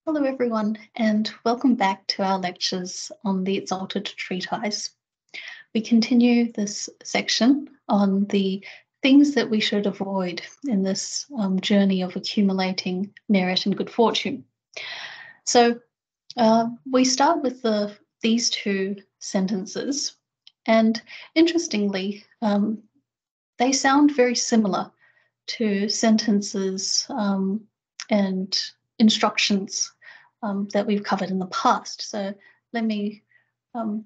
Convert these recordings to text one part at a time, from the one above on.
Hello, everyone, and welcome back to our lectures on the Exalted Treatise. We continue this section on the things that we should avoid in this journey of accumulating merit and good fortune. So we start with these two sentences, and interestingly, they sound very similar to sentences and instructions that we've covered in the past. So let me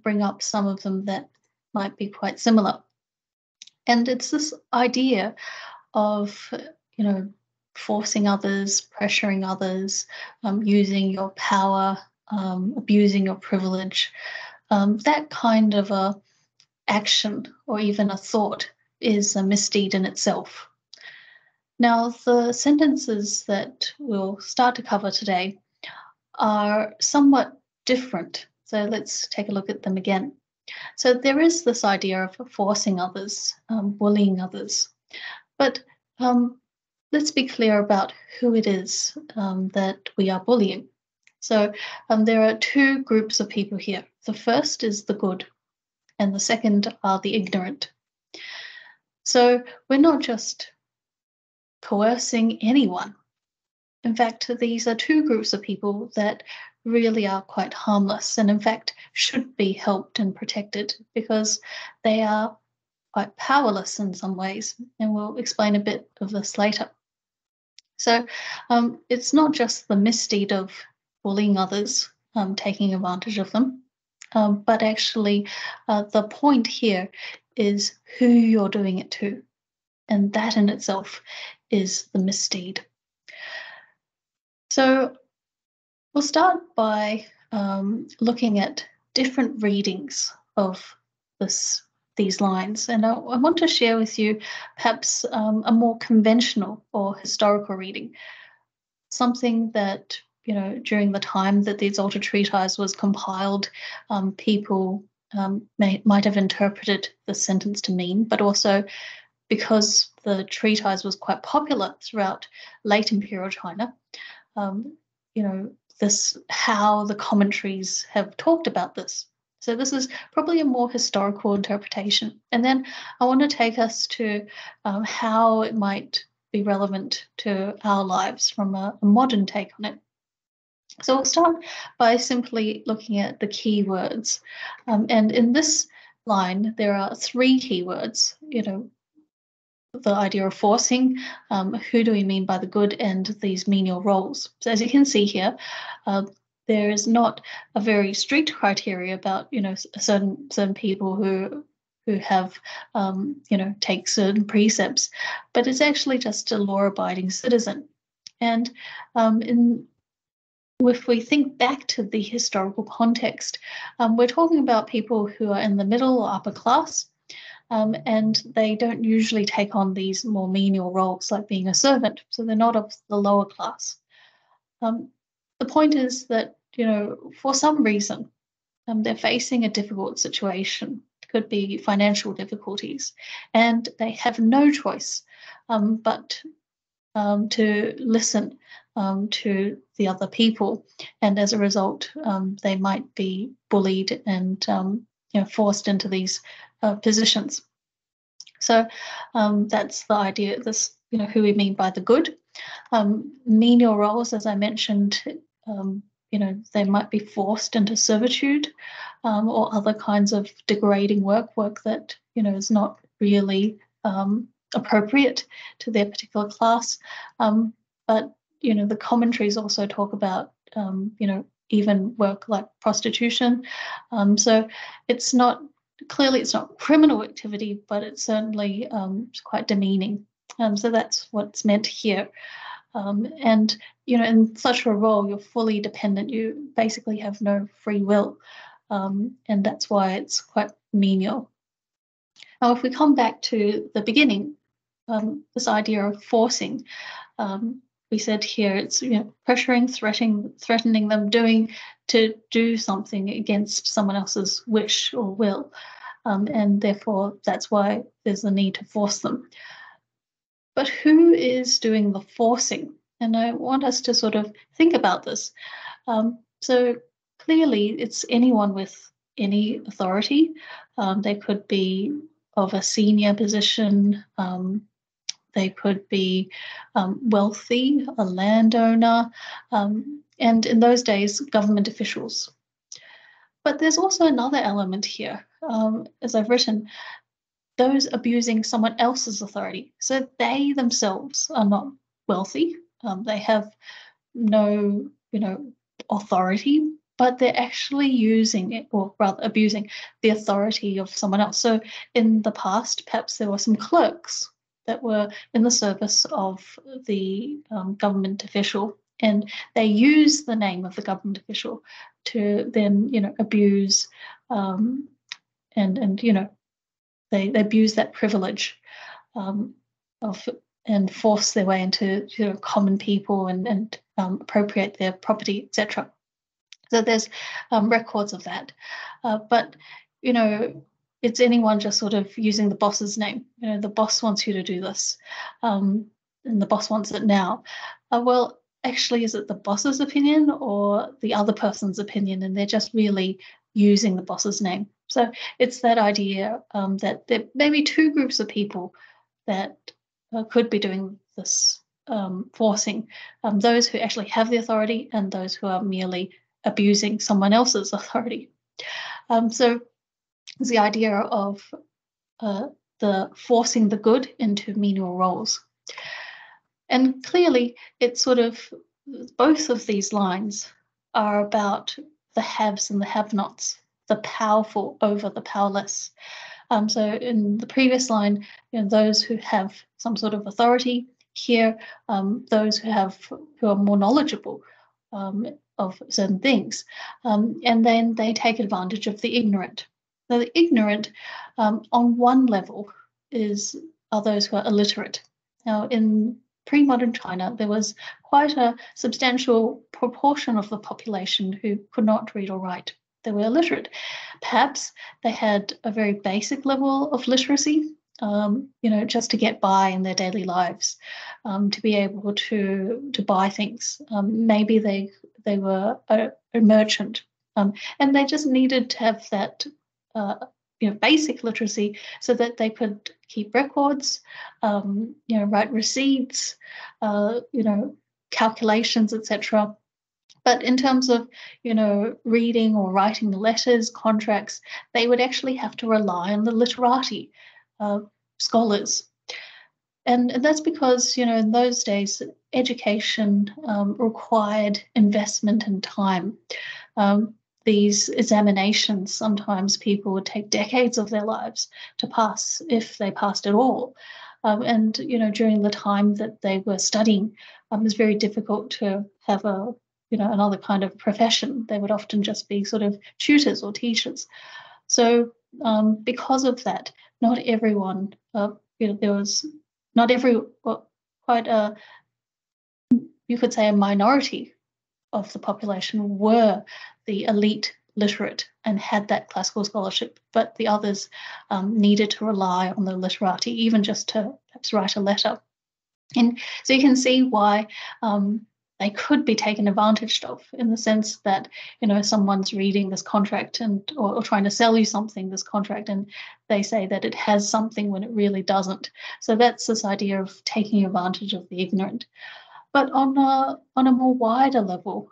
bring up some of them that might be quite similar. And it's this idea of, forcing others, pressuring others, using your power, abusing your privilege. That kind of a action or even a thought is a misdeed in itself. Now, the sentences that we'll start to cover today are somewhat different. So let's take a look at them again. So there is this idea of forcing others, bullying others, but let's be clear about who it is that we are bullying. So there are two groups of people here. The first is the good, and the second are the ignorant. So we're not just coercing anyone. In fact, these are two groups of people that really are quite harmless and in fact should be helped and protected because they are quite powerless in some ways, and we'll explain a bit of this later. So it's not just the misdeed of bullying others, taking advantage of them, but actually the point here is who you're doing it to, and that in itself is the misdeed. So we'll start by looking at different readings of these lines, and I want to share with you perhaps a more conventional or historical reading, something that, during the time that the Exalted Treatise was compiled, people might have interpreted the sentence to mean, but also because the treatise was quite popular throughout late imperial China, this how the commentaries have talked about this. So this is probably a more historical interpretation. And then I want to take us to how it might be relevant to our lives from a modern take on it. So we'll start by simply looking at the key words. And in this line, there are three keywords, the idea of forcing, who do we mean by the good, and these menial roles. So as you can see here, there is not a very strict criteria about, certain people who have, take certain precepts, but it's actually just a law-abiding citizen. And if we think back to the historical context, we're talking about people who are in the middle or upper class, and they don't usually take on these more menial roles like being a servant, so they're not of the lower class. The point is that, for some reason, they're facing a difficult situation. It could be financial difficulties, and they have no choice but to listen to the other people, and as a result, they might be bullied and forced into these positions. So that's the idea. This, who we mean by the good. Menial roles, as I mentioned, they might be forced into servitude or other kinds of degrading work that is not really appropriate to their particular class. But the commentaries also talk about even work like prostitution. So it's not criminal activity, but it's certainly quite demeaning. So that's what's meant here. And in such a role, you're fully dependent. You basically have no free will, and that's why it's quite menial. Now, if we come back to the beginning, this idea of forcing, we said here it's pressuring, threatening them, to do something against someone else's wish or will, and therefore that's why there's the need to force them. But who is doing the forcing? And I want us to sort of think about this. So clearly, it's anyone with any authority. They could be of a senior position. They could be wealthy, a landowner, and in those days, government officials. But there's also another element here. As I've written, those abusing someone else's authority. So they themselves are not wealthy. They have no, authority, but they're actually using it, or rather abusing the authority of someone else. So in the past, perhaps there were some clerks that were in the service of the government official, and they use the name of the government official to then, abuse and they abuse that privilege of and force their way into common people and appropriate their property, etc. So there's records of that, but it's anyone just sort of using the boss's name. The boss wants you to do this, and the boss wants it now. Well, actually, is it the boss's opinion or the other person's opinion? And they're just really using the boss's name. So it's that idea that there may be two groups of people that could be doing this forcing, those who actually have the authority and those who are merely abusing someone else's authority. So it's the idea of the forcing the good into menial roles. And clearly, it's sort of both of these lines are about the haves and the have-nots, the powerful over the powerless. So in the previous line, those who have some sort of authority. Here, those who are more knowledgeable of certain things, and then they take advantage of the ignorant. Now, the ignorant, on one level, are those who are illiterate. Now, in pre-modern China, there was quite a substantial proportion of the population who could not read or write. They were illiterate. Perhaps they had a very basic level of literacy, just to get by in their daily lives, to be able to buy things. Maybe they were a merchant, and they just needed to have that basic literacy so that they could keep records, write receipts, calculations, etc. But in terms of, reading or writing letters, contracts, they would actually have to rely on the literati, scholars. And that's because, in those days, education required investment and time. These examinations, sometimes people would take decades of their lives to pass, if they passed at all. And, during the time that they were studying, it was very difficult to have another kind of profession. They would often just be sort of tutors or teachers. So because of that, not everyone, there was not every, well, quite a, you could say a minority of the population were the elite literate and had that classical scholarship, but the others needed to rely on the literati, even just to perhaps write a letter. And so you can see why they could be taken advantage of, in the sense that, someone's reading this contract or trying to sell you something, this contract, and they say that it has something when it really doesn't. So that's this idea of taking advantage of the ignorant. But on a more wider level,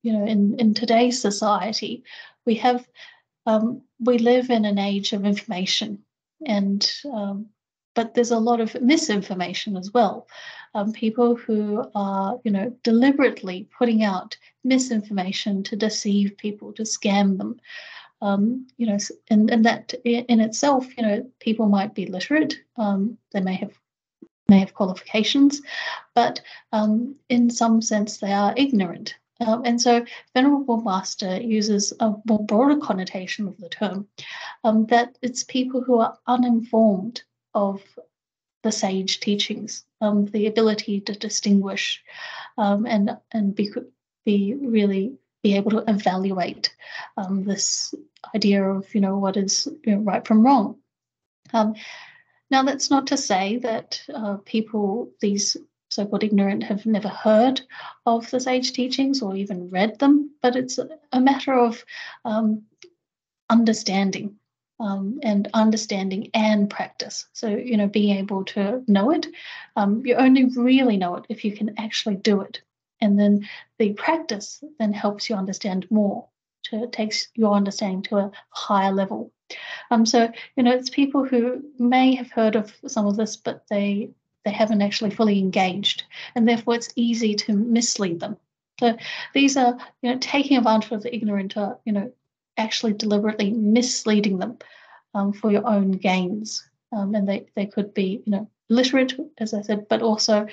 in today's society, we live in an age of information, and but there's a lot of misinformation as well. People who are, deliberately putting out misinformation to deceive people, to scam them. And that in itself, people might be literate. They may have qualifications, but in some sense they are ignorant. And so Venerable Master uses a more broader connotation of the term, that it's people who are uninformed of the sage teachings, the ability to distinguish and be able to evaluate this idea of what is right from wrong. Now, that's not to say that these so-called ignorant have never heard of the sage teachings or even read them, but it's a matter of understanding and practice. So, being able to know it, you only really know it if you can actually do it. And then the practice then helps you understand more, takes your understanding to a higher level. So, it's people who may have heard of some of this, but they haven't actually fully engaged, and therefore it's easy to mislead them. So these are, taking advantage of the ignorant are, actually deliberately misleading them for your own gains. And they could be, literate, as I said, but also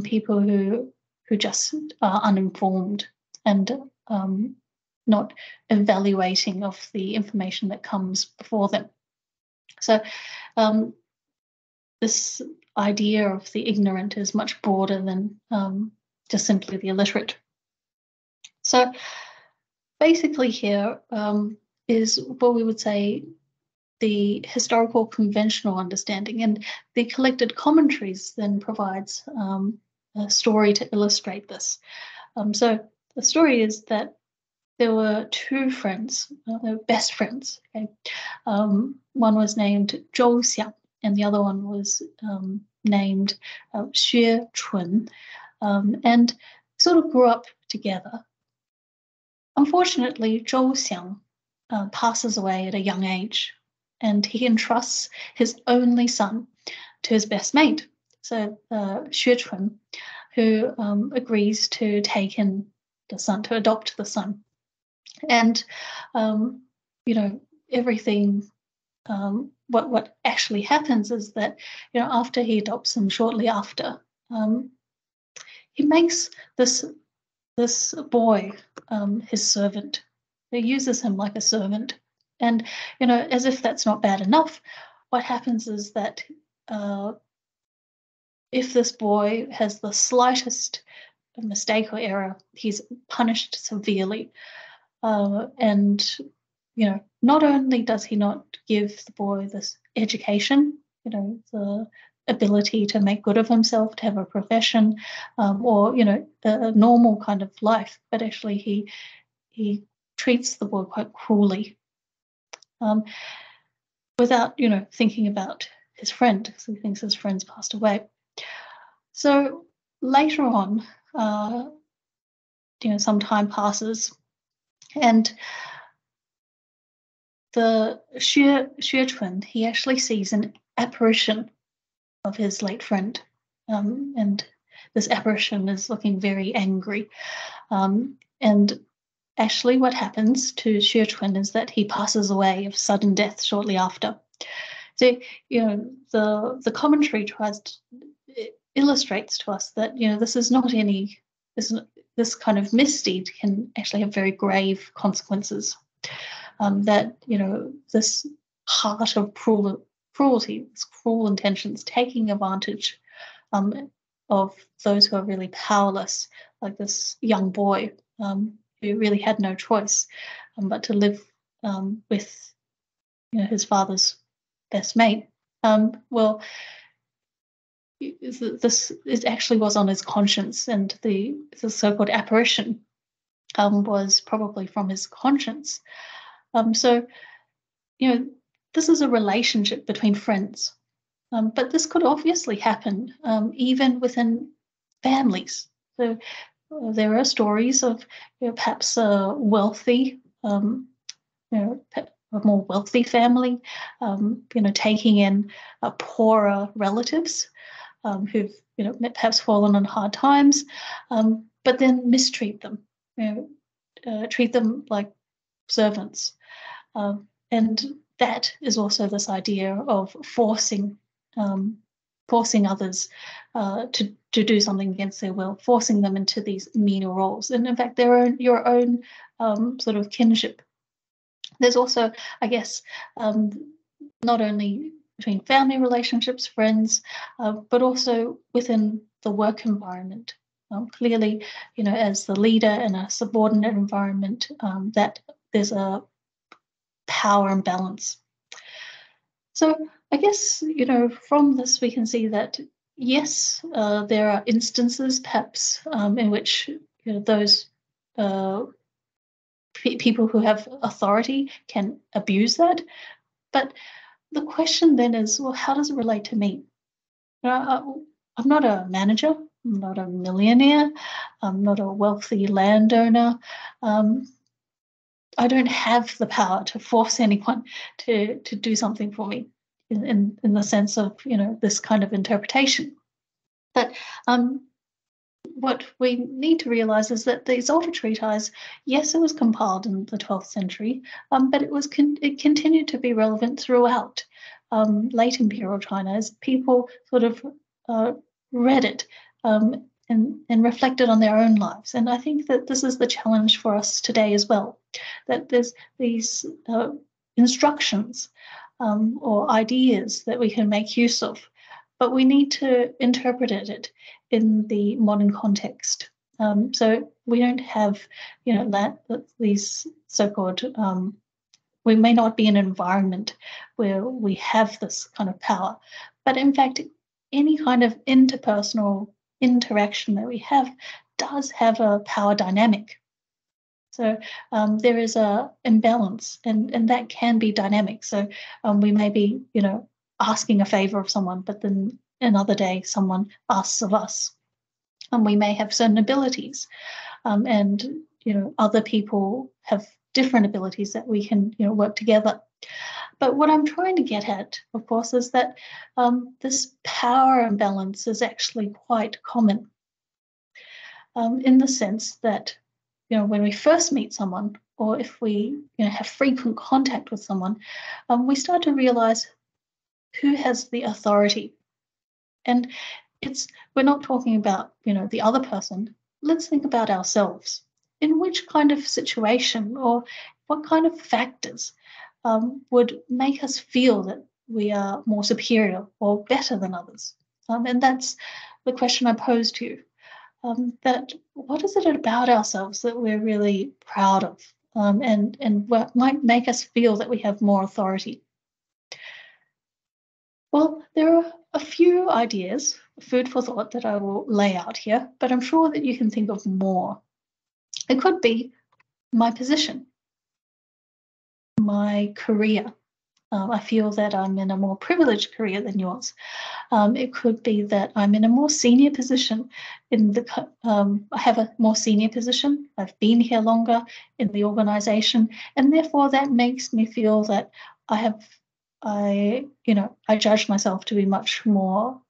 people who just are uninformed and not evaluating of the information that comes before them. So this idea of the ignorant is much broader than just simply the illiterate. So basically here is what we would say the historical conventional understanding, and the collected commentaries then provides a story to illustrate this. So the story is that there were two friends, they were best friends. Okay? One was named Zhou Xiang, and the other one was named Xue Chun, and sort of grew up together. Unfortunately, Zhou Xiang passes away at a young age, and he entrusts his only son to his best mate, so Xue Chun, who agrees to take in the son, to adopt the son. And, everything, what actually happens is that, after he adopts him, shortly after, he makes this boy his servant. He uses him like a servant. And, as if that's not bad enough, what happens is that if this boy has the slightest mistake or error, he's punished severely. And, not only does he not give the boy this education, the ability to make good of himself, to have a profession, or, a normal kind of life, but actually he treats the boy quite cruelly, without, thinking about his friend, because he thinks his friend's passed away. So later on, some time passes, and the Xue Chun, he actually sees an apparition of his late friend, and this apparition is looking very angry. And actually what happens to Xue Chun is that he passes away of sudden death shortly after. So, the commentary illustrates to us that, this is not this kind of misdeed can actually have very grave consequences. That, this heart of cruelty, this cruel intentions, taking advantage of those who are really powerless, like this young boy who really had no choice but to live with his father's best mate. Well, it actually was on his conscience, and the so-called apparition was probably from his conscience. So, this is a relationship between friends, but this could obviously happen even within families. So there are stories of perhaps a wealthy, a more wealthy family, taking in poorer relatives who've perhaps fallen on hard times, but then mistreat them, treat them like servants. And that is also this idea of forcing others to do something against their will, forcing them into these menial roles. And in fact, your own sort of kinship. There's also, I guess, not only between family relationships, friends, but also within the work environment. Clearly, as the leader in a subordinate environment, that there's a power imbalance. So I guess, from this we can see that, yes, there are instances perhaps in which those people who have authority can abuse that. But the question then is, well, how does it relate to me? I'm not a manager. I'm not a millionaire. I'm not a wealthy landowner. I don't have the power to force anyone to do something for me in the sense of this kind of interpretation. But what we need to realize is that the Exalted Treatise, yes, it was compiled in the 12th century, but it continued to be relevant throughout late imperial China as people sort of read it and reflected on their own lives. And I think that this is the challenge for us today as well, that there's these instructions or ideas that we can make use of, but we need to interpret it in the modern context. So we don't have, these so-called, we may not be in an environment where we have this kind of power, but in fact, any kind of interpersonal interaction that we have does have a power dynamic. So there is a imbalance, and that can be dynamic. So we may be, asking a favor of someone, but then another day someone asks of us, and we may have certain abilities, and other people have different abilities that we can work together. But what I'm trying to get at, of course, is that this power imbalance is actually quite common in the sense that when we first meet someone, or if we have frequent contact with someone, we start to realize who has the authority. And we're not talking about the other person. Let's think about ourselves. In which kind of situation or what kind of factors would make us feel that we are more superior or better than others? And that's the question I pose to you. That what is it about ourselves that we're really proud of, and what might make us feel that we have more authority? Well, there are a few ideas, food for thought, that I will lay out here, but I'm sure that you can think of more. It could be my position, my career. I feel that I'm in a more privileged career than yours. It could be that I'm in a more senior position I have a more senior position. I've been here longer in the organization, and therefore that makes me feel that I judge myself to be much more,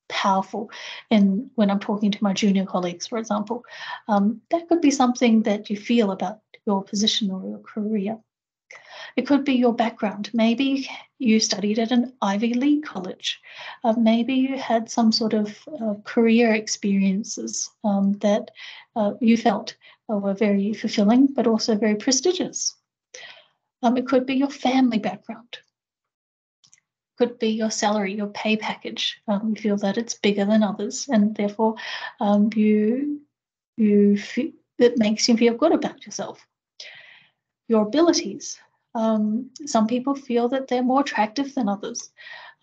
powerful when I'm talking to my junior colleagues, for example. That could be something that you feel about your position or your career. It could be your background. Maybe you studied at an Ivy League college. Maybe you had some sort of career experiences that you felt were very fulfilling, but also very prestigious. It could be your family background. It could be your salary, your pay package. You feel that it's bigger than others, and therefore it makes you feel good about yourself. Your abilities. Some people feel that they're more attractive than others.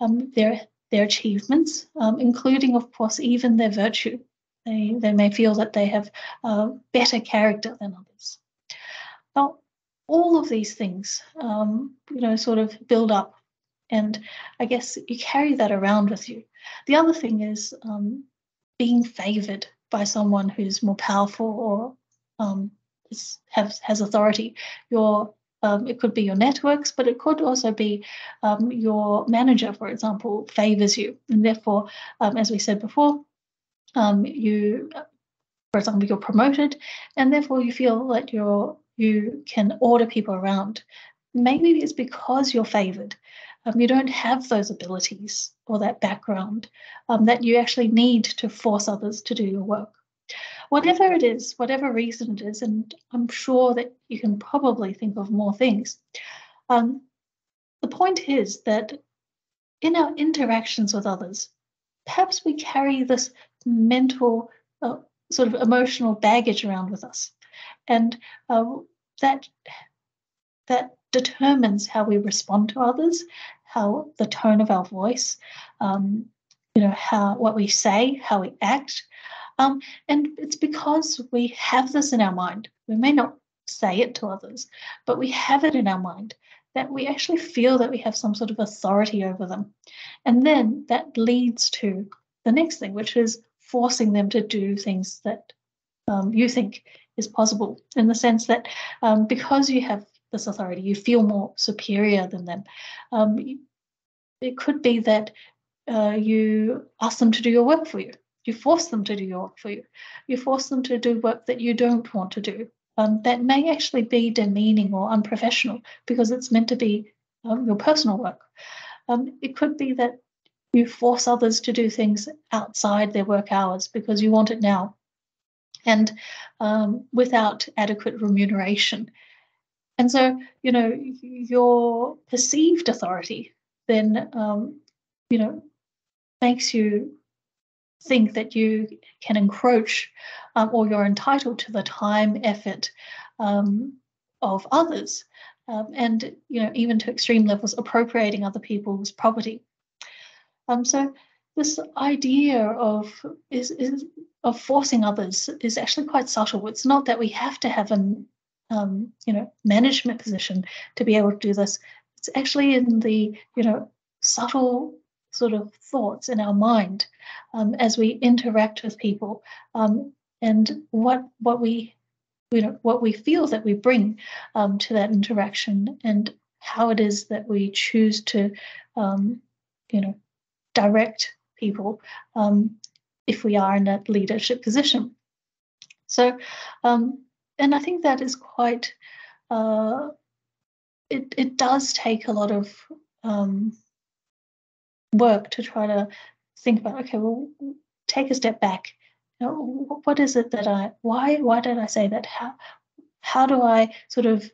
Their achievements, including, of course, even their virtue. They may feel that they have better character than others. Now, all of these things, sort of build up, and I guess you carry that around with you. The other thing is being favored by someone who's more powerful or has authority. It could be your networks, but it could also be your manager, for example, favors you, and therefore, as we said before, for example, you're promoted, and therefore you feel that you can order people around. Maybe it's because you're favored. You don't have those abilities or that background that you actually need to force others to do your work. Whatever it is, whatever reason it is, and I'm sure that you can probably think of more things. The point is that in our interactions with others, perhaps we carry this mental, sort of emotional baggage around with us, and that determines how we respond to others, how the tone of our voice, what we say, how we act. And it's because we have this in our mind. We may not say it to others, but we have it in our mind that we actually feel that we have some sort of authority over them. And then that leads to the next thing, which is forcing them to do things that you think is possible, in the sense that because you have this authority, you feel more superior than them. It could be that you ask them to do your work for you. You force them to do your work for you. You force them to do work that you don't want to do. That may actually be demeaning or unprofessional because it's meant to be your personal work. It could be that you force others to do things outside their work hours because you want it now, and without adequate remuneration. And so, your perceived authority then, makes you think that you can encroach or you're entitled to the time, effort of others, and even to extreme levels, appropriating other people's property. So this idea of forcing others is actually quite subtle. It's not that we have to have a management position to be able to do this. It's actually in the subtle sort of thoughts in our mind as we interact with people, and what we feel that we bring to that interaction, and how it is that we choose to direct people if we are in that leadership position. So, and I think that is quite. It does take a lot of work to try to think about, okay, well, take a step back. What is it that why did I say that? How do I sort of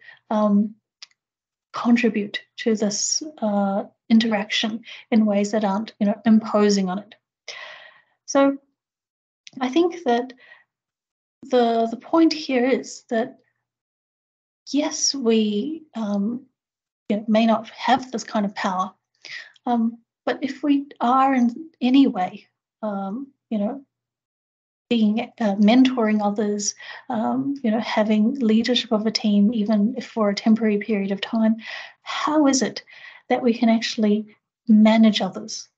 contribute to this interaction in ways that aren't, imposing on it? So I think that the point here is that, yes, we may not have this kind of power, but if we are in any way, being mentoring others, having leadership of a team, even if for a temporary period of time, how is it that we can actually manage others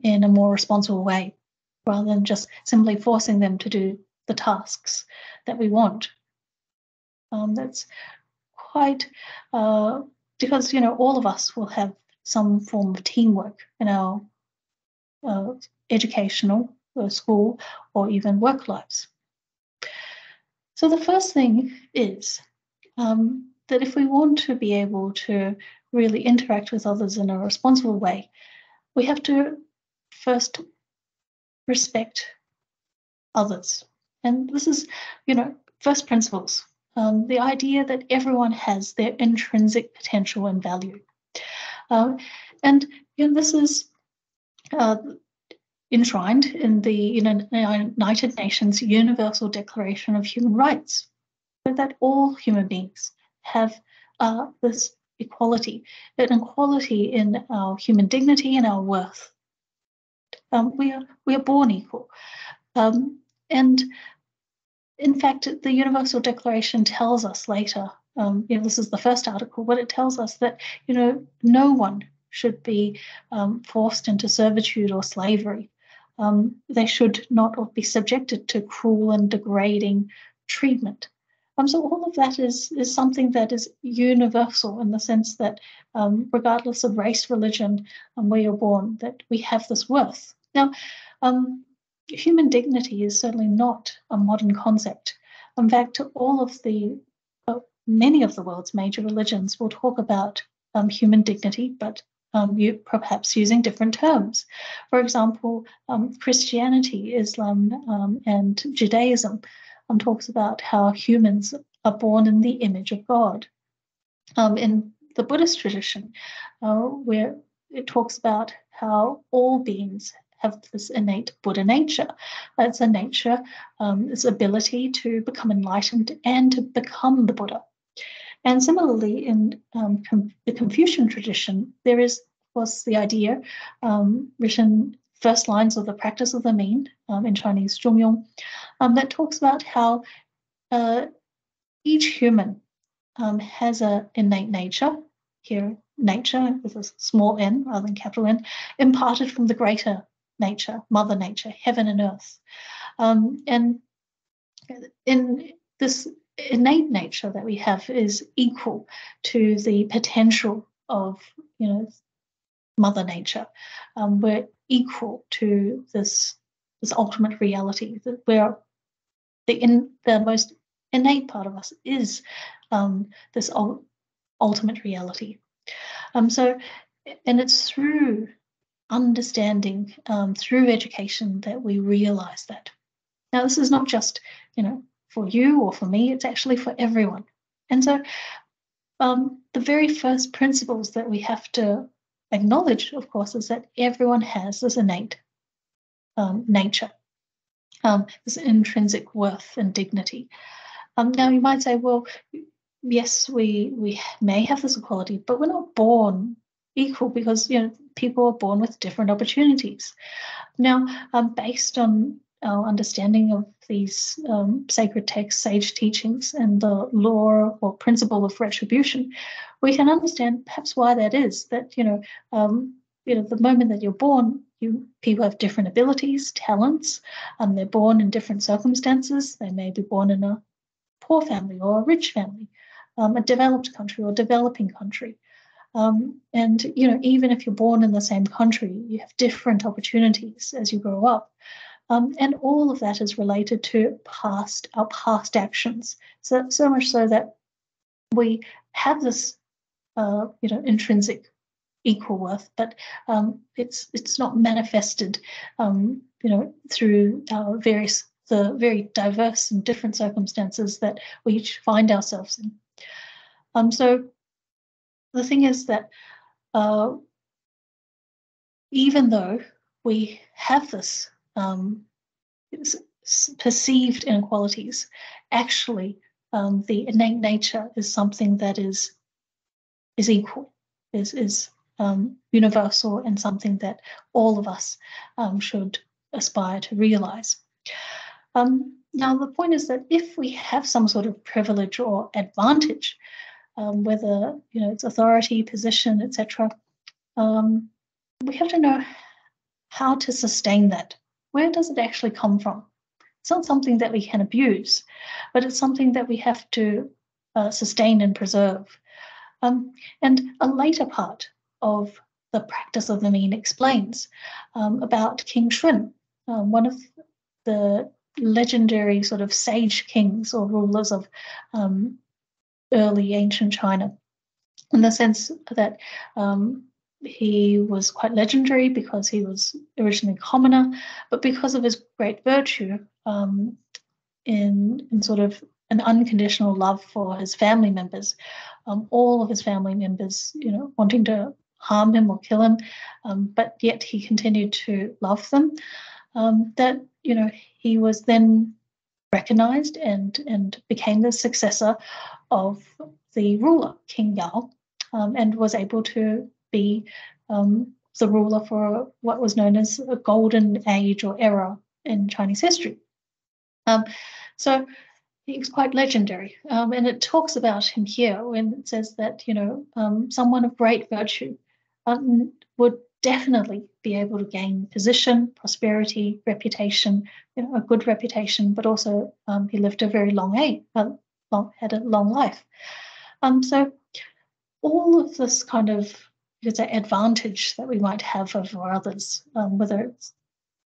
in a more responsible way, rather than just simply forcing them to do the tasks that we want? That's quite, because all of us will have some form of teamwork in our educational or school or even work lives. So the first thing is that if we want to be able to really interact with others in a responsible way, we have to first respect others. And this is, first principles. The idea that everyone has their intrinsic potential and value. And this is enshrined in the United Nations Universal Declaration of Human Rights, that all human beings have this equality, an equality in our human dignity and our worth. We are born equal. And in fact, the Universal Declaration tells us later, this is the first article, but it tells us that, no one should be forced into servitude or slavery. They should not be subjected to cruel and degrading treatment. So all of that is something that is universal, in the sense that regardless of race, religion, where you're born, that we have this worth. Now, human dignity is certainly not a modern concept. In fact, many of the world's major religions will talk about human dignity, but you perhaps using different terms. For example, Christianity, Islam, and Judaism talks about how humans are born in the image of God. In the Buddhist tradition, where it talks about how all beings have this innate Buddha nature. It's a nature, this ability to become enlightened and to become the Buddha. And similarly, in the Confucian tradition, there was the idea written first lines of the practice of the mean in Chinese, 中庸, that talks about how each human has an innate nature, here nature with a small n rather than capital N, imparted from the greater nature, mother nature, heaven and earth. And in this innate nature that we have is equal to the potential of, mother nature. We're equal to this ultimate reality, that we're the most innate part of us is this ultimate reality. And it's through understanding, through education, that we realize that. Now, this is not just, for you or for me, it's actually for everyone. And so the very first principles that we have to acknowledge, of course, is that everyone has this innate nature, this intrinsic worth and dignity. Now, you might say, well, yes, we may have this equality, but we're not born equal because, people are born with different opportunities. Now, based on our understanding of these sacred texts, sage teachings, and the law or principle of retribution, we can understand perhaps why that is. That the moment that you're born, people have different abilities, talents. They're born in different circumstances. They may be born in a poor family or a rich family, a developed country or developing country. And even if you're born in the same country, you have different opportunities as you grow up. And all of that is related to our past actions. So much so that we have this, intrinsic equal worth, but it's not manifested, through the very diverse and different circumstances that we each find ourselves in. So the thing is that even though we have this perceived inequalities, actually the innate nature is something that is equal, is universal, and something that all of us should aspire to realize. Now, the point is that if we have some sort of privilege or advantage, whether it's authority, position, etc., we have to know how to sustain that. Where does it actually come from? It's not something that we can abuse, but it's something that we have to sustain and preserve. And a later part of the practice of the mean explains about King Shun, one of the legendary sort of sage kings or rulers of early ancient China, in the sense that he was quite legendary because he was originally a commoner, but because of his great virtue in sort of an unconditional love for his family members, all of his family members, wanting to harm him or kill him, but yet he continued to love them, that, he was then recognized and became the successor of the ruler, King Yao, and was able to be the ruler for what was known as a golden age or era in Chinese history. So he was quite legendary, and it talks about him here when it says that someone of great virtue would definitely be able to gain position, prosperity, reputation, a good reputation, but also he lived a very long age, had a long life. So all of this kind of advantage that we might have over others, whether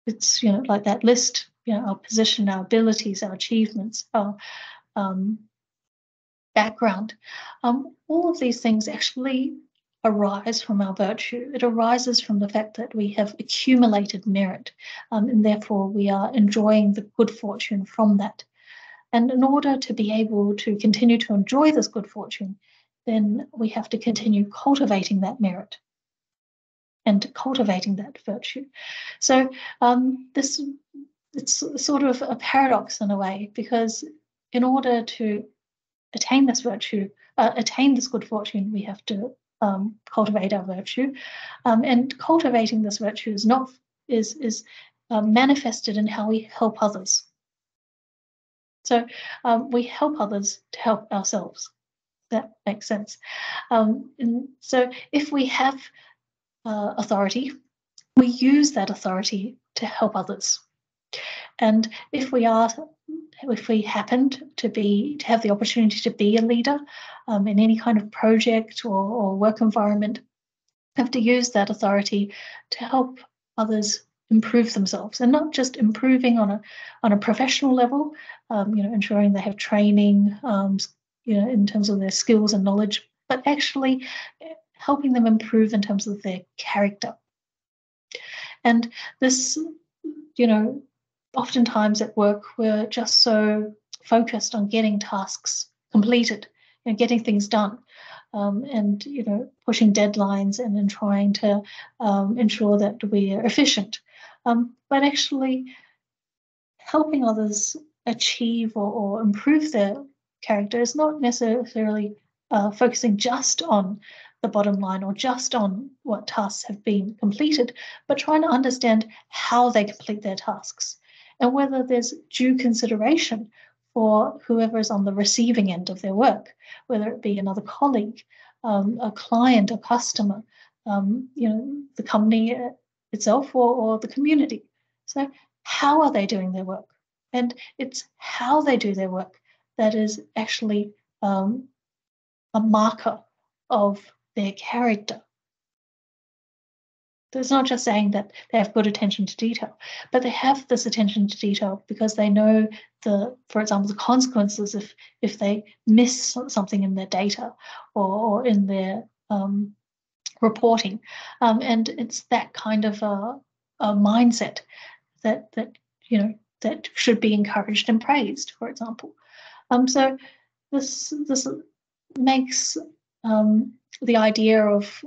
it's like that list, our position, our abilities, our achievements, our background, all of these things actually arise from our virtue. It arises from the fact that we have accumulated merit, and therefore we are enjoying the good fortune from that. And in order to be able to continue to enjoy this good fortune, then we have to continue cultivating that merit and cultivating that virtue. So it's sort of a paradox in a way, because in order to attain this virtue, attain this good fortune, we have to cultivate our virtue, and cultivating this virtue is manifested in how we help others. So we help others to help ourselves. That makes sense. And so if we have authority, we use that authority to help others. And if we happen to have the opportunity to be a leader in any kind of project or work environment, we have to use that authority to help others improve themselves, and not just improving on a professional level, ensuring they have training, in terms of their skills and knowledge, but actually helping them improve in terms of their character. And this, oftentimes at work, we're just so focused on getting tasks completed and getting things done, and pushing deadlines and then trying to ensure that we are efficient. But actually helping others achieve or improve their character is not necessarily focusing just on the bottom line or just on what tasks have been completed, but trying to understand how they complete their tasks and whether there's due consideration for whoever is on the receiving end of their work, whether it be another colleague, a client, a customer, the company itself or the community. So how are they doing their work? And it's how they do their work that is actually a marker of their character. So it's not just saying that they have good attention to detail, but they have this attention to detail because they know for example, the consequences if they miss something in their data or in their reporting, and it's that kind of a mindset that should be encouraged and praised, for example. So this makes the idea of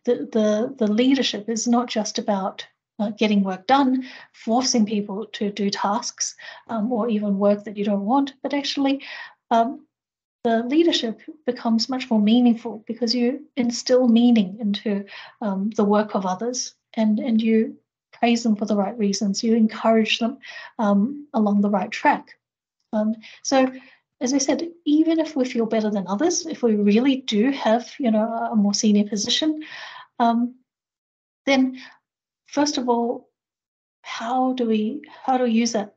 the leadership is not just about getting work done, forcing people to do tasks or even work that you don't want, but actually the leadership becomes much more meaningful because you instill meaning into the work of others, and you praise them for the right reasons. You encourage them along the right track. So, as I said, even if we feel better than others, if we really do have, a more senior position, then first of all, how do we use that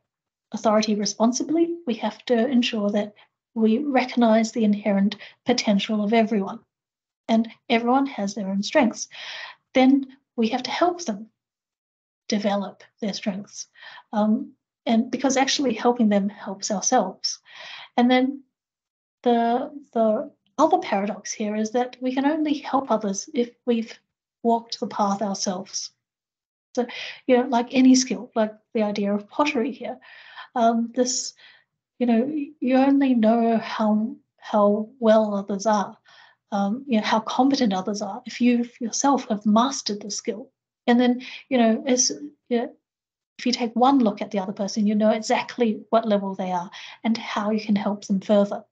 authority responsibly? We have to ensure that we recognize the inherent potential of everyone, and everyone has their own strengths. Then we have to help them develop their strengths, and because actually helping them helps ourselves. And then the other paradox here is that we can only help others if we've walked the path ourselves. So, like any skill, like the idea of pottery here, this, you only know how well others are, how competent others are if you yourself have mastered the skill. And then, if you take one look at the other person, you know exactly what level they are and how you can help them further.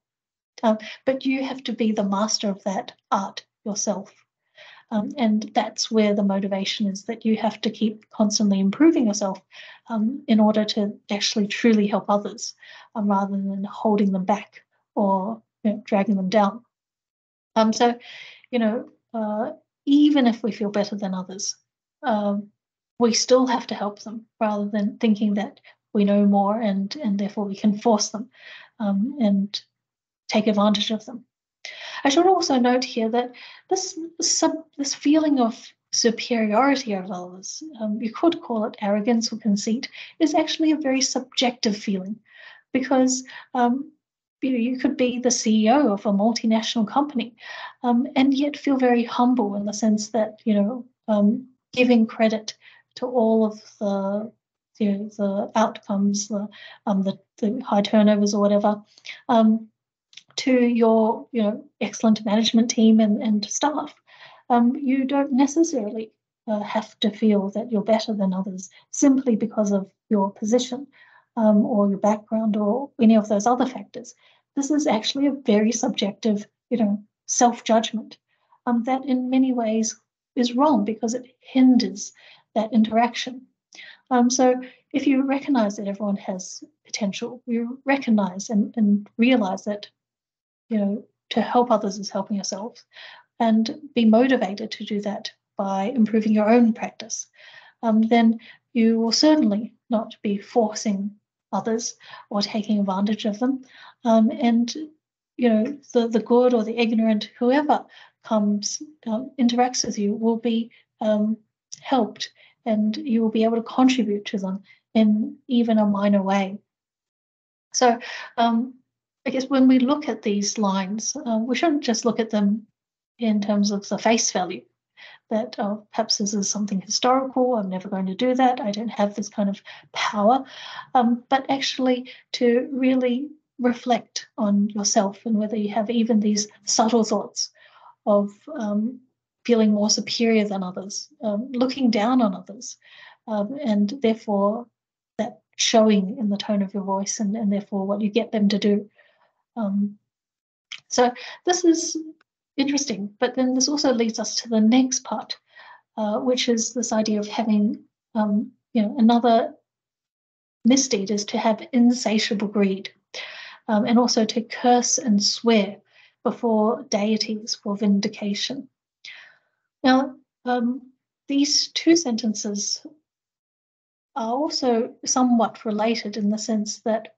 But you have to be the master of that art yourself. And that's where the motivation is, that you have to keep constantly improving yourself in order to actually truly help others, rather than holding them back or dragging them down. So, even if we feel better than others, we still have to help them, rather than thinking that we know more and therefore we can force them and take advantage of them. I should also note here that this feeling of superiority over others, you could call it arrogance or conceit, is actually a very subjective feeling, because you could be the CEO of a multinational company and yet feel very humble, in the sense that giving credit to all of the outcomes, the high turnovers or whatever, to your excellent management team and staff. You don't necessarily have to feel that you're better than others simply because of your position or your background or any of those other factors. this is actually a very subjective, self-judgment that in many ways is wrong because it hinders that interaction. So if you recognize that everyone has potential, you recognize and realize that, to help others is helping yourself, and be motivated to do that by improving your own practice, then you will certainly not be forcing others or taking advantage of them. And, the good or the ignorant, whoever comes, interacts with you, will be helped, and you will be able to contribute to them in even a minor way. So I guess when we look at these lines, we shouldn't just look at them in terms of the face value, that perhaps this is something historical, I'm never going to do that, I don't have this kind of power, but actually to really reflect on yourself and whether you have even these subtle thoughts of feeling more superior than others, looking down on others, and therefore that showing in the tone of your voice and therefore what you get them to do. So this is interesting, but then this also leads us to the next part, which is this idea of having, another misdeed is to have insatiable greed, and also to curse and swear before deities for vindication. Now, these two sentences are also somewhat related in the sense that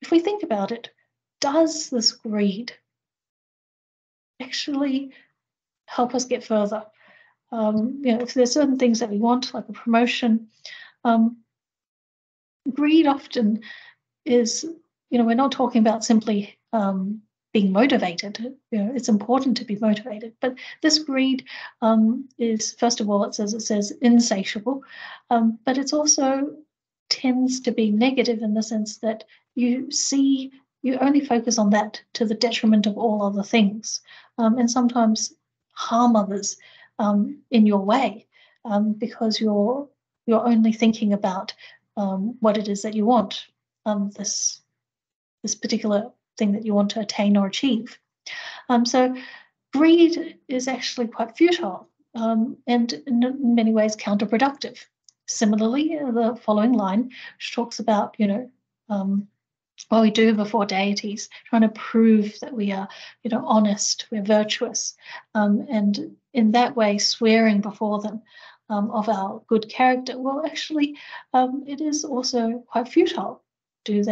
if we think about it, does this greed actually help us get further? If there's certain things that we want, like a promotion, greed often is, we're not talking about simply being motivated. It's important to be motivated, but this greed is, first of all, it says insatiable, but it's also tends to be negative in the sense that you only focus on that to the detriment of all other things, and sometimes harm others in your way, because you're only thinking about what it is that you want, this particular thing that you want to attain or achieve. So greed is actually quite futile, and in many ways counterproductive. Similarly, the following line, which talks about, what we do before deities, trying to prove that we are, honest, we're virtuous, and in that way swearing before them of our good character. Well, actually, it is also quite futile. Do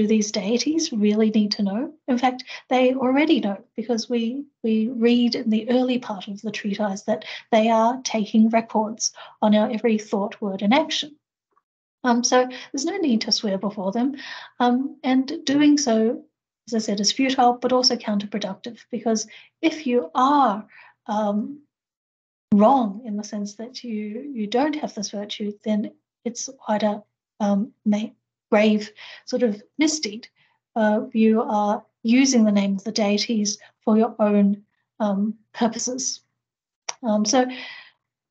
these deities really need to know? In fact, they already know, because we read in the early part of the treatise that they are taking records on our every thought, word, and action. So there's no need to swear before them, and doing so, as I said, is futile, but also counterproductive, because if you are wrong in the sense that you don't have this virtue, then it's quite a grave sort of misdeed. You are using the name of the deities for your own purposes. So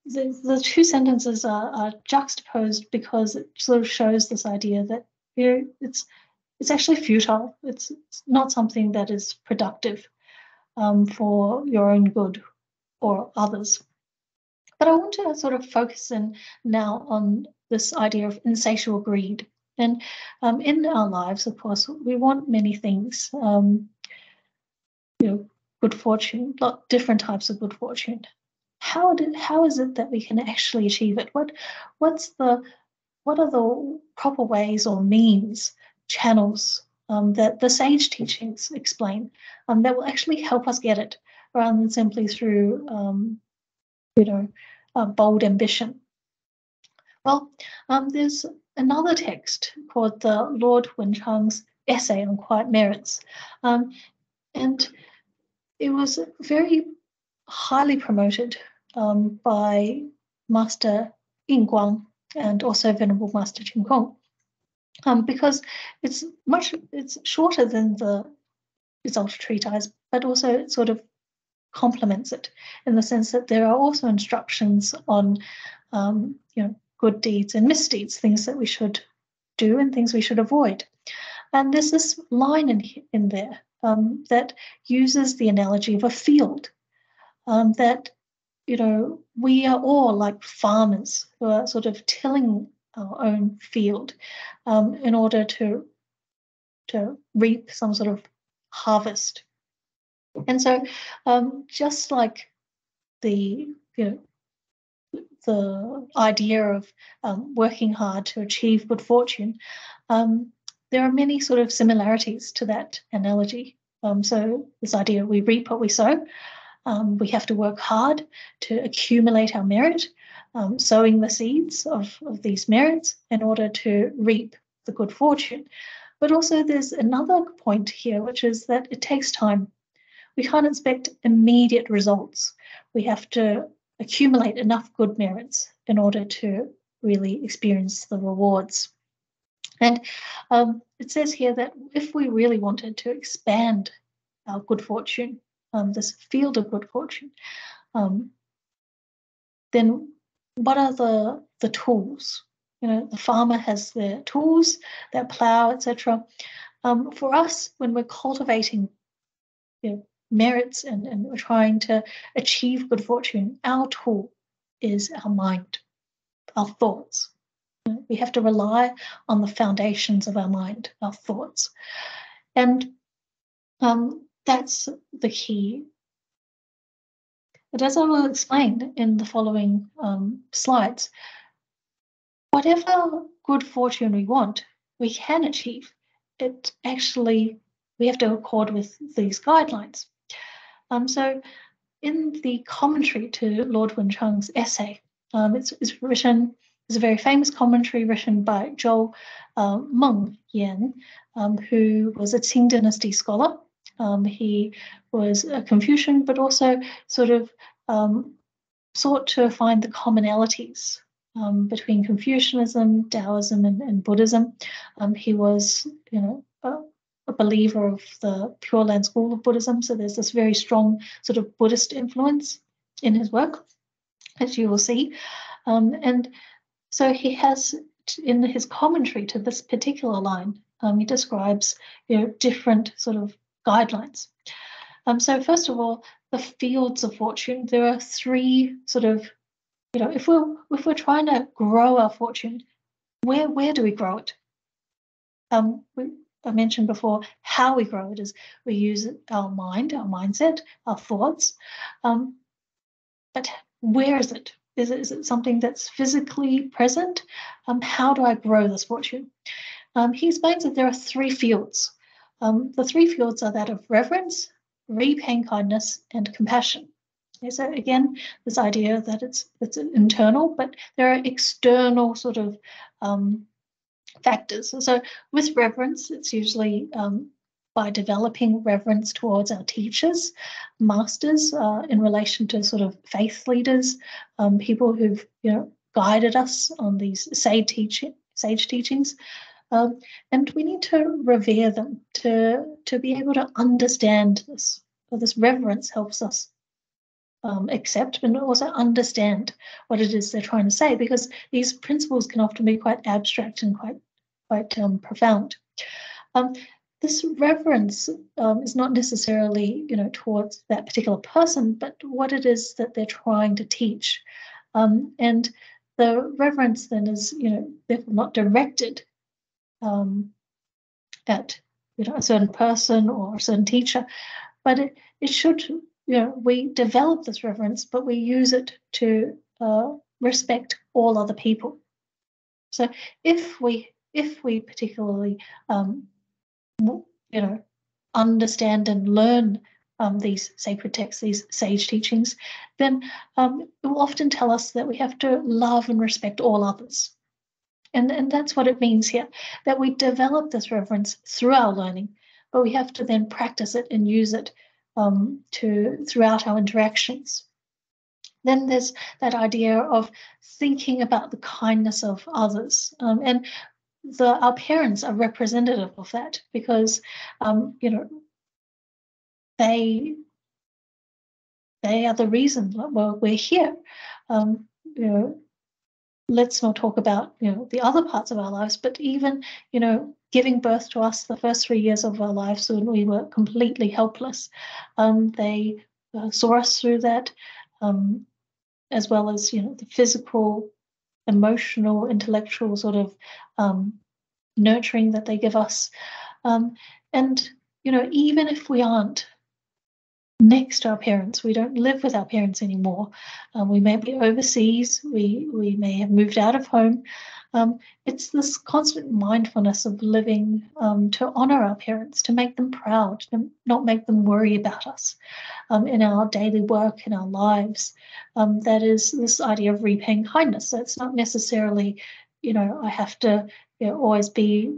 the two sentences are juxtaposed because it sort of shows this idea that it's actually futile. It's not something that is productive for your own good or others. But I want to sort of focus in now on this idea of insatiable greed. And in our lives, of course, we want many things. Good fortune, different types of good fortune. How is it that we can actually achieve it? What are the proper ways or means, channels that the sage teachings explain that will actually help us get it, rather than simply through bold ambition? Well, there's another text called the Lord Wenchang's Essay on Quiet Merits, and it was very highly promoted by Master Yingguang and also Venerable Master Qingkong, because it's shorter than the Exalted Treatise, but also it sort of complements it in the sense that there are also instructions on good deeds and misdeeds, things that we should do and things we should avoid. And there's this line in there that uses the analogy of a field, that, we are all like farmers who are sort of tilling our own field in order to reap some sort of harvest. And so just like the idea of working hard to achieve good fortune, there are many sort of similarities to that analogy. So this idea, we reap what we sow. We have to work hard to accumulate our merit, sowing the seeds of these merits in order to reap the good fortune. But also there's another point here, which is that it takes time. We can't expect immediate results. We have to accumulate enough good merits in order to really experience the rewards. And it says here that if we really wanted to expand our good fortune, this field of good fortune, then what are the tools? The farmer has their tools, their plow, etc. For us, when we're cultivating merits and we're trying to achieve good fortune, our tool is our mind, our thoughts. We have to rely on the foundations of our mind, our thoughts. And that's the key. But as I will explain in the following slides, whatever good fortune we want, we can achieve. It actually, we have to accord with these guidelines. So in the commentary to Lord Win-Chung's essay, it's written, it's a very famous commentary written by Zhou Meng-Yan, who was a Qing dynasty scholar. He was a Confucian, but also sort of sought to find the commonalities between Confucianism, Taoism, and Buddhism. He was, a believer of the Pure Land school of Buddhism, so there's this very strong sort of Buddhist influence in his work, as you will see. And so he has, in his commentary to this particular line, he describes different sort of guidelines. So first of all, the fields of fortune. There are three sort of, if we're trying to grow our fortune, where do we grow it? I mentioned before how we grow it is we use our mind, our mindset, our thoughts. But where is it? Is it something that's physically present? How do I grow this fortune? He explains that there are three fields. The three fields are that of reverence, repaying kindness, and compassion. Okay, so again, this idea that it's internal, but there are external sort of factors. So with reverence, it's usually by developing reverence towards our teachers, masters, in relation to sort of faith leaders, people who've guided us on these sage teachings. And we need to revere them to be able to understand this. So this reverence helps us accept and also understand what it is they're trying to say, because these principles can often be quite abstract and quite profound. This reverence is not necessarily towards that particular person, but what it is that they're trying to teach. And the reverence then is therefore not directed at a certain person or a certain teacher, but it should, we develop this reverence, but we use it to respect all other people. So if we particularly understand and learn these sacred texts, these sage teachings, then it will often tell us that we have to love and respect all others. And that's what it means here, that we develop this reverence through our learning, but we have to then practice it and use it throughout our interactions. Then there's that idea of thinking about the kindness of others. And our parents are representative of that, because, they are the reason we're here. Let's not talk about the other parts of our lives, but even giving birth to us the first 3 years of our lives when we were completely helpless. They saw us through that, as well as, the physical, emotional, intellectual sort of nurturing that they give us. And, even if we aren't next to our parents, we don't live with our parents anymore. We may be overseas, we may have moved out of home. It's this constant mindfulness of living to honor our parents, to make them proud, to not make them worry about us in our daily work, in our lives. That is this idea of repaying kindness. So it's not necessarily, I have to always be,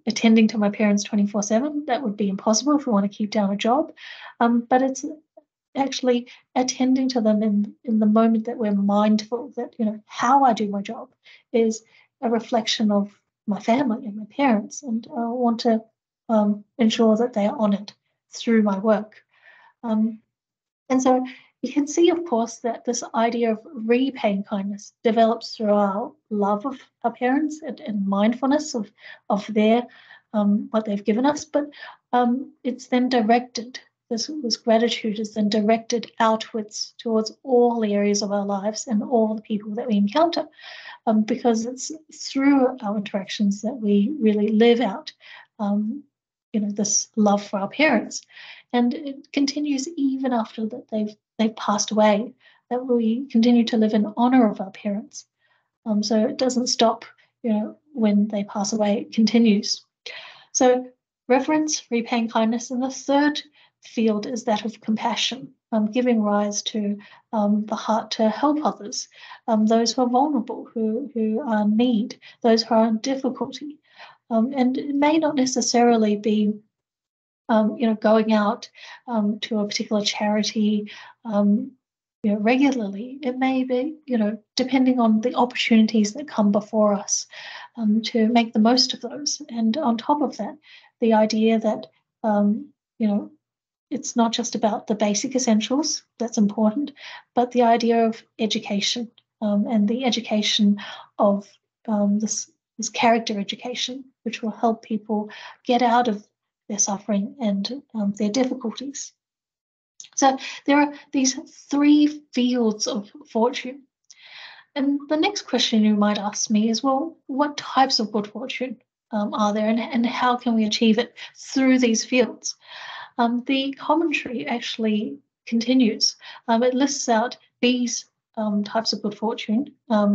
attending to my parents 24/7. That would be impossible if we want to keep down a job. But it's actually attending to them in the moment that we're mindful that, how I do my job is a reflection of my family and my parents. And I want to ensure that they are honored through my work. And so you can see, of course, that this idea of repaying kindness develops through our love of our parents and mindfulness of their what they've given us, but it's then directed. This gratitude is then directed outwards towards all the areas of our lives and all the people that we encounter, because it's through our interactions that we really live out, this love for our parents. And it continues even after that they've passed away, that we continue to live in honor of our parents. So it doesn't stop, when they pass away, it continues. So reverence, repaying kindness, and the third field is that of compassion, giving rise to the heart to help others, those who are vulnerable, who are in need, those who are in difficulty. And it may not necessarily be going out to a particular charity, regularly. It may be, depending on the opportunities that come before us, to make the most of those. And on top of that, the idea that, it's not just about the basic essentials, that's important, but the idea of education, and the education of this character education, which will help people get out of their suffering and their difficulties. So there are these three fields of fortune. And the next question you might ask me is, well, what types of good fortune are there, and how can we achieve it through these fields? The commentary actually continues. It lists out these types of good fortune,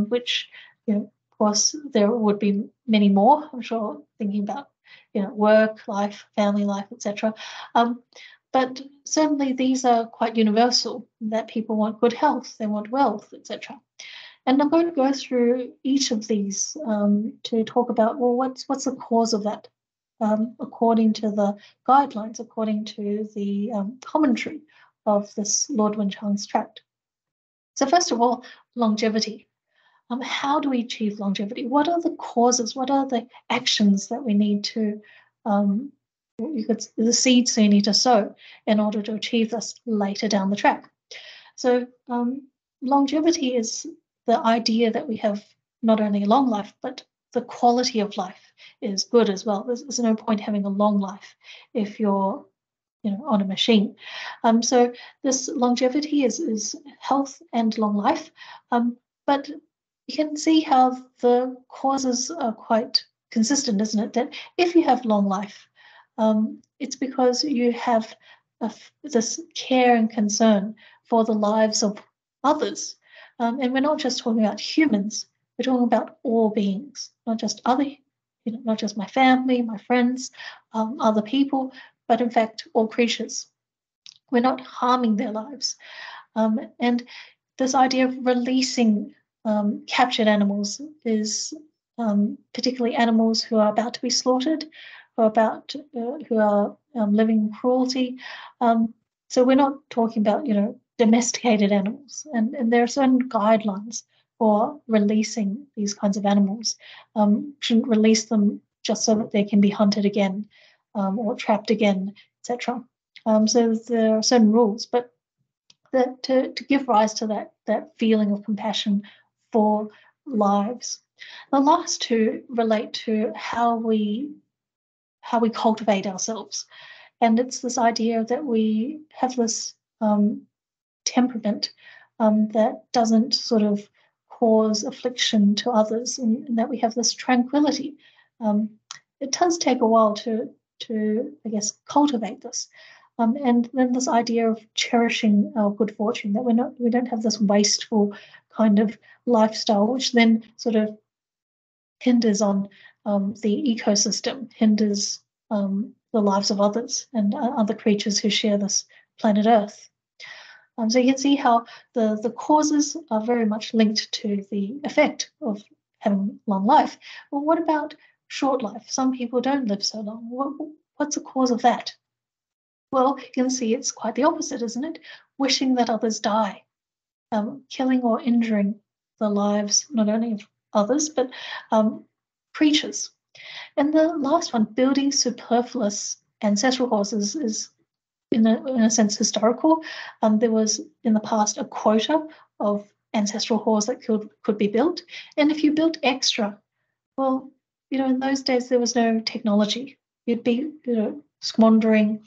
which, of course, there would be many more, I'm sure, thinking about, work, life, family life, etc. But certainly these are quite universal, that people want good health, they want wealth, etc. And I'm going to go through each of these to talk about, well, what's the cause of that, according to the guidelines, according to the commentary of this Lord Wenchang's tract. So first of all, longevity. How do we achieve longevity? What are the causes? What are the actions that we need to, the seeds you need to sow in order to achieve this later down the track? So longevity is the idea that we have not only a long life, but the quality of life is good as well. There's no point having a long life if you're, on a machine. So this longevity is health and long life, but you can see how the causes are quite consistent, isn't it? That if you have long life, it's because you have this care and concern for the lives of others. And we're not just talking about humans, we're talking about all beings, not just not just my family, my friends, other people, but in fact, all creatures. We're not harming their lives. And this idea of releasing captured animals is particularly animals who are about to be slaughtered, who are living in cruelty. So we're not talking about, domesticated animals, and there are certain guidelines for releasing these kinds of animals. Shouldn't release them just so that they can be hunted again, or trapped again, etc. So there are certain rules, but to give rise to that feeling of compassion for lives. The last two relate to how we cultivate ourselves. And it's this idea that we have this temperament that doesn't sort of cause affliction to others, and that we have this tranquility. It does take a while to I guess, cultivate this. And then this idea of cherishing our good fortune, that we don't have this wasteful kind of lifestyle, which then sort of hinders on the ecosystem, hinders the lives of others and other creatures who share this planet Earth. So you can see how the causes are very much linked to the effect of having long life. Well, what about short life? Some people don't live so long. What's the cause of that? Well, you can see it's quite the opposite, isn't it? Wishing that others die, killing or injuring the lives not only of others, but creatures. And the last one, building superfluous ancestral causes, is in a sense historical. There was in the past a quota of ancestral halls that could be built, and if you built extra, well, in those days there was no technology. You'd be squandering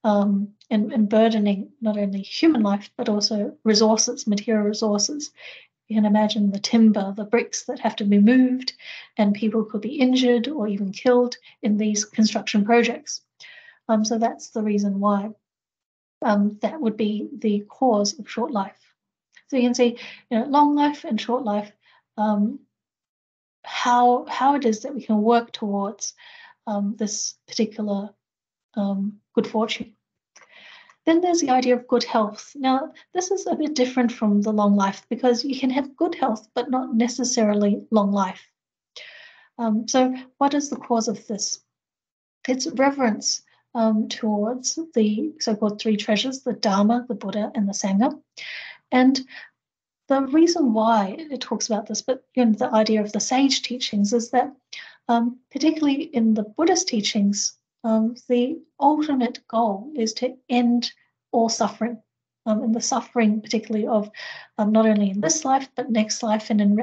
and burdening not only human life but also resources, material resources. You can imagine the timber, the bricks that have to be moved, and people could be injured or even killed in these construction projects. So that's the reason why that would be the cause of short life. So you can see, long life and short life, how it is that we can work towards this particular good fortune. Then there's the idea of good health. Now, this is a bit different from the long life, because you can have good health but not necessarily long life. So what is the cause of this? It's reverence towards the so-called three treasures, the Dharma, the Buddha, and the Sangha. And the reason why it talks about this, but the idea of the sage teachings, is that particularly in the Buddhist teachings, the ultimate goal is to end all suffering, and the suffering particularly of not only in this life, but next life and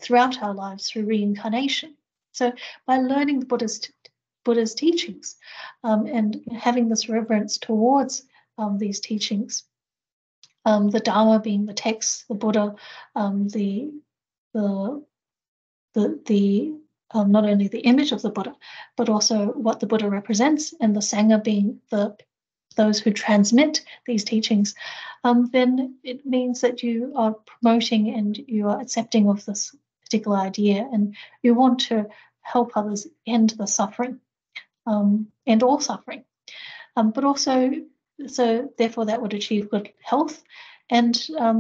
throughout our lives through reincarnation. So by learning the Buddha's teachings and having this reverence towards these teachings, the Dharma being the text, the Buddha, not only the image of the Buddha, but also what the Buddha represents, and the Sangha being those who transmit these teachings, then it means that you are promoting and you are accepting of this particular idea, and you want to help others end the suffering, end all suffering. But also, so therefore that would achieve good health, and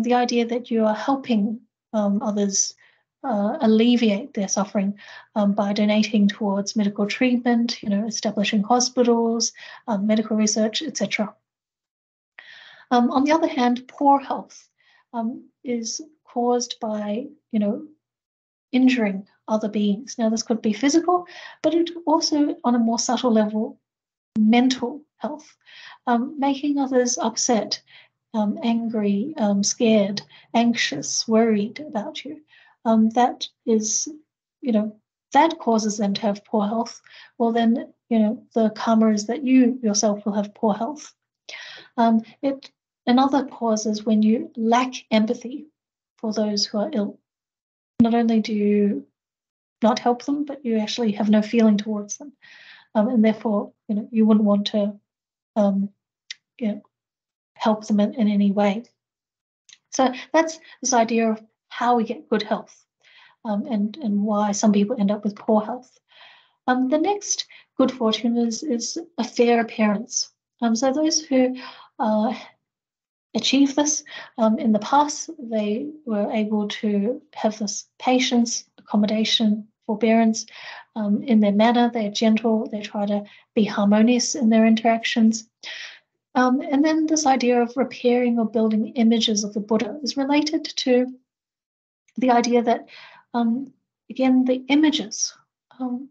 the idea that you are helping others alleviate their suffering by donating towards medical treatment, establishing hospitals, medical research, etc. On the other hand, poor health is caused by, injuring other beings. Now, this could be physical, but it also, on a more subtle level, mental health, making others upset, angry, scared, anxious, worried about you. That is, that causes them to have poor health. Well, then, the karma is that you yourself will have poor health. Another cause is when you lack empathy for those who are ill. Not only do you not help them, but you actually have no feeling towards them. And therefore, you wouldn't want to help them in any way. So that's this idea of how we get good health, and why some people end up with poor health. The next good fortune is a fair appearance. So those who achieve this in the past, they were able to have this patience, accommodation, forbearance in their manner. They're gentle. They try to be harmonious in their interactions. And then this idea of repairing or building images of the Buddha is related to the idea that, again, the images, well,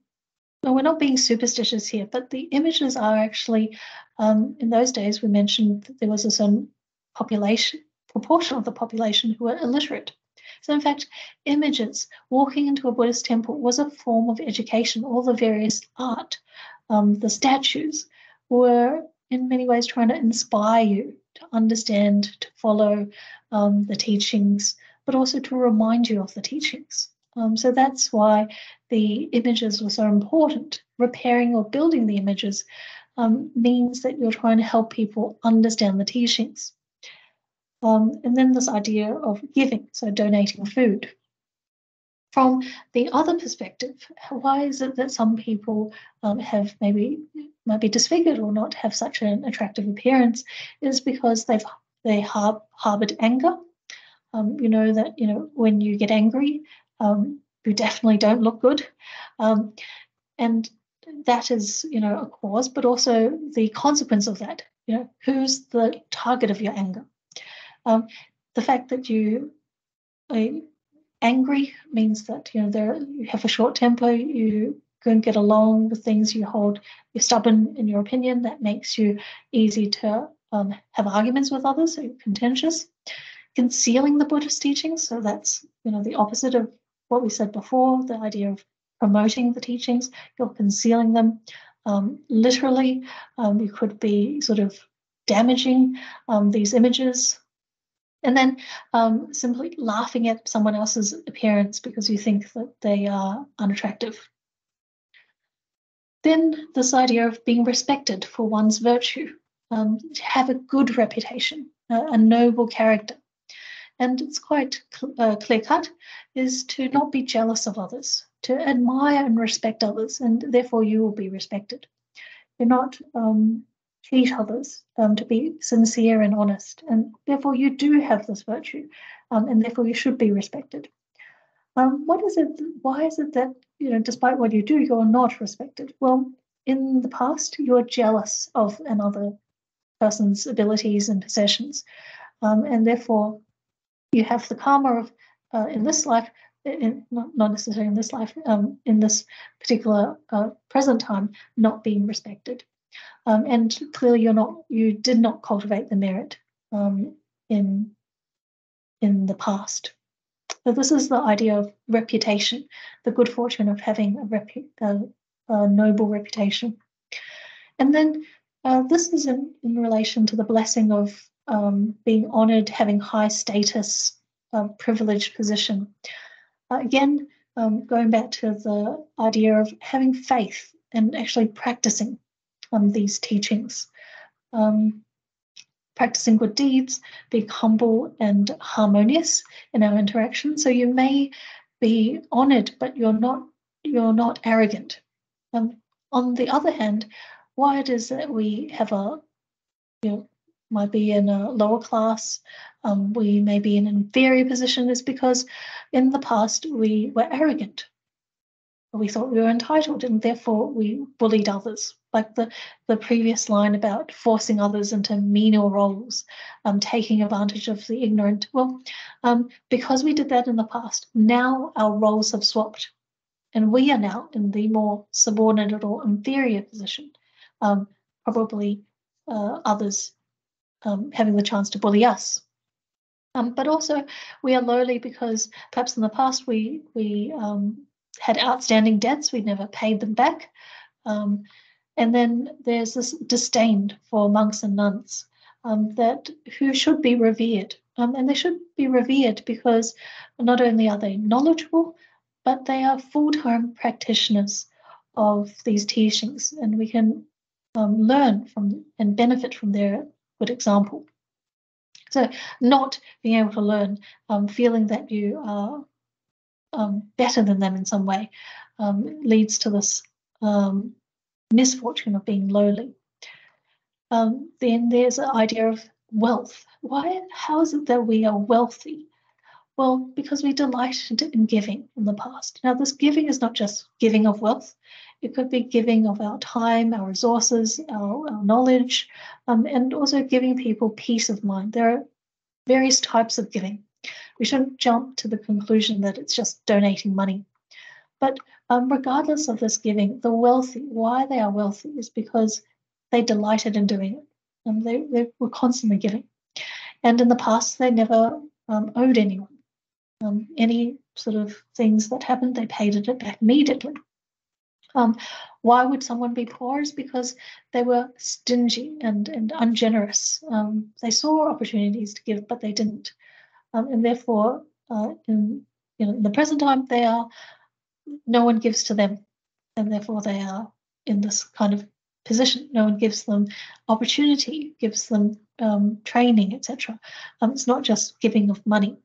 we're not being superstitious here, but the images are actually, in those days, we mentioned that there was a certain proportion of the population who were illiterate. So in fact, images, walking into a Buddhist temple was a form of education. All the various art, the statues were in many ways trying to inspire you to understand, to follow the teachings, but also to remind you of the teachings. So that's why the images were so important. Repairing or building the images means that you're trying to help people understand the teachings. And then this idea of giving, so donating food. From the other perspective, why is it that some people have might be disfigured or not have such an attractive appearance? Is because they harbored anger. You know that when you get angry, you definitely don't look good, and that is a cause, but also the consequence of that. Who's the target of your anger? The fact that you are angry means that you have a short temper, you don't get along with things, you're stubborn in your opinion. That makes you easy to have arguments with others, so you're contentious. Concealing the Buddhist teachings, so that's the opposite of what we said before, the idea of promoting the teachings. You're concealing them. Literally, you could be sort of damaging these images. And then simply laughing at someone else's appearance because you think that they are unattractive. Then this idea of being respected for one's virtue, to have a good reputation, a noble character. And it's quite clear-cut, is to not be jealous of others, to admire and respect others, and therefore you will be respected. You're not cheat others, to be sincere and honest, and therefore you do have this virtue, and therefore you should be respected. What is it? Why is it that despite what you do, you're not respected? Well, in the past, you're jealous of another person's abilities and possessions, and therefore you have the karma of in this life. Not necessarily in this life, in this particular present time, not being respected. And clearly you did not cultivate the merit in the past. So this is the idea of reputation, the good fortune of having a noble reputation. And then this is in relation to the blessing of being honored, having high status, privileged position. Again, going back to the idea of having faith and actually practicing these teachings, practicing good deeds, being humble and harmonious in our interaction. So you may be honored, but you're not arrogant. On the other hand, why it is that we have might be in a lower class, we may be in an inferior position, is because in the past we were arrogant. We thought we were entitled, and therefore we bullied others, like the previous line about forcing others into menial roles, taking advantage of the ignorant. Well, because we did that in the past, now our roles have swapped, and we are now in the more subordinate or inferior position, probably others having the chance to bully us. But also we are lowly because perhaps in the past we had outstanding debts, we never paid them back. And then there's this disdain for monks and nuns who should be revered. And they should be revered because not only are they knowledgeable, but they are full-time practitioners of these teachings, and we can learn from and benefit from their good example. So not being able to learn, feeling that you are better than them in some way, leads to this misfortune of being lowly. Then there's the idea of wealth. How is it that we are wealthy? Well, because we delighted in giving in the past. Now, this giving is not just giving of wealth. It could be giving of our time, our resources, our knowledge, and also giving people peace of mind. There are various types of giving. We shouldn't jump to the conclusion that it's just donating money. But regardless of this giving, the wealthy, why they are wealthy is because they delighted in doing it. They were constantly giving. And in the past, they never owed anyone. Any sort of things that happened, they paid it back immediately. Why would someone be poor? Is because they were stingy and ungenerous. They saw opportunities to give, but they didn't. And therefore, in the present time, no one gives to them, and therefore they are in this kind of position. No one gives them opportunity, gives them training, etc. It's not just giving of money.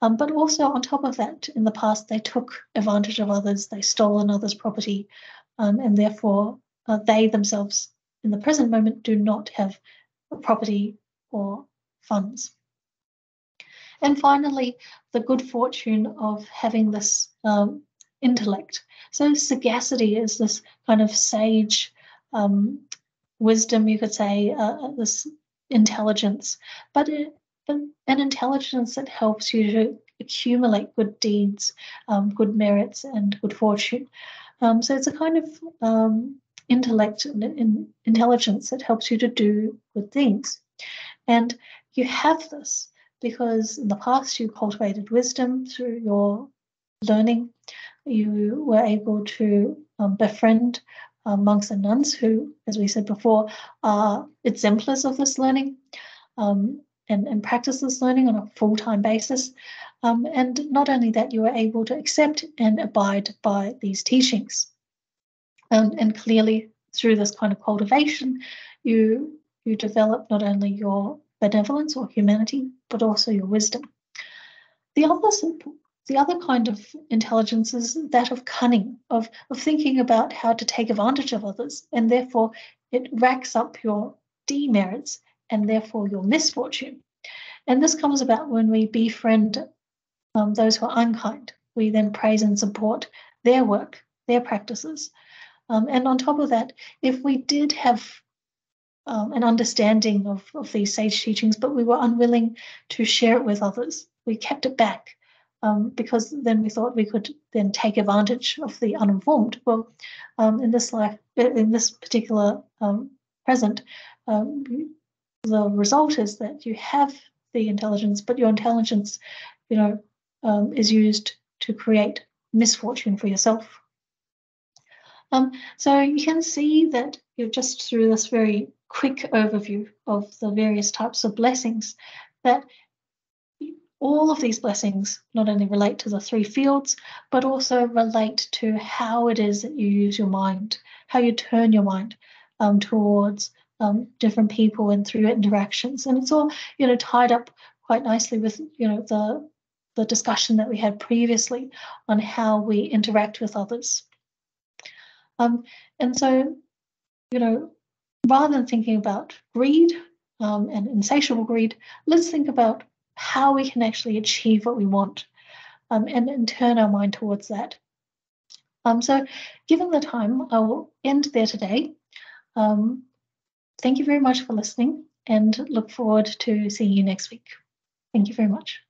But also on top of that, in the past, they took advantage of others, they stole another's property, and therefore they themselves, in the present moment, do not have property or funds. And finally, the good fortune of having this intellect. So sagacity is this kind of sage wisdom, you could say, this intelligence, but an intelligence that helps you to accumulate good deeds, good merits, and good fortune. So it's a kind of intellect and intelligence that helps you to do good things. And you have this because in the past you cultivated wisdom through your learning. You were able to befriend monks and nuns who, as we said before, are exemplars of this learning and practice this learning on a full-time basis. And not only that, you were able to accept and abide by these teachings. And clearly, through this kind of cultivation, you develop not only your benevolence or humanity, but also your wisdom. The other kind of intelligence is that of cunning, of thinking about how to take advantage of others, and therefore it racks up your demerits and therefore your misfortune. And this comes about when we befriend those who are unkind. We then praise and support their work, their practices. And on top of that, if we did have an understanding of these sage teachings, but we were unwilling to share it with others, we kept it back because then we thought we could then take advantage of the uninformed. Well, in this particular present, the result is that you have the intelligence, but your intelligence, is used to create misfortune for yourself. So you can see that just through this very quick overview of the various types of blessings, that all of these blessings not only relate to the three fields, but also relate to how it is that you use your mind, how you turn your mind towards different people and through interactions. And it's all, tied up quite nicely with, the discussion that we had previously on how we interact with others. And so, rather than thinking about greed and insatiable greed, let's think about how we can actually achieve what we want and turn our mind towards that. So given the time, I will end there today. Thank you very much for listening and look forward to seeing you next week. Thank you very much.